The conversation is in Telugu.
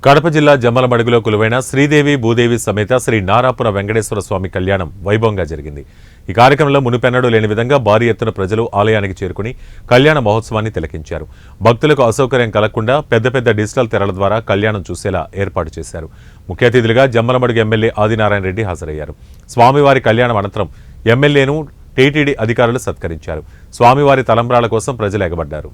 కడప జిల్లా జమ్మలమడుగులో కొలువైన శ్రీదేవి భూదేవి సమేత శ్రీ నారాపుర వెంకటేశ్వర స్వామి కళ్యాణం వైభవంగా జరిగింది. ఈ కార్యక్రమంలో మునుపెన్నడూ లేని విధంగా భారీ ఎత్తున ప్రజలు ఆలయానికి చేరుకుని కళ్యాణ మహోత్సవాన్ని తిలకించారు. భక్తులకు అసౌకర్యం కలగకుండా పెద్ద పెద్ద డిజిటల్ తెరల ద్వారా కళ్యాణం చూసేలా ఏర్పాటు చేశారు. ముఖ్య అతిథులుగా జమ్మలమడుగు ఎమ్మెల్యే ఆదినారాయణ రెడ్డి హాజరయ్యారు. స్వామివారి కళ్యాణం అనంతరం ఎమ్మెల్యేను టీటీడీ అధికారులు సత్కరించారు. స్వామివారి తలంబ్రాల కోసం ప్రజలు ఎగబడ్డారు.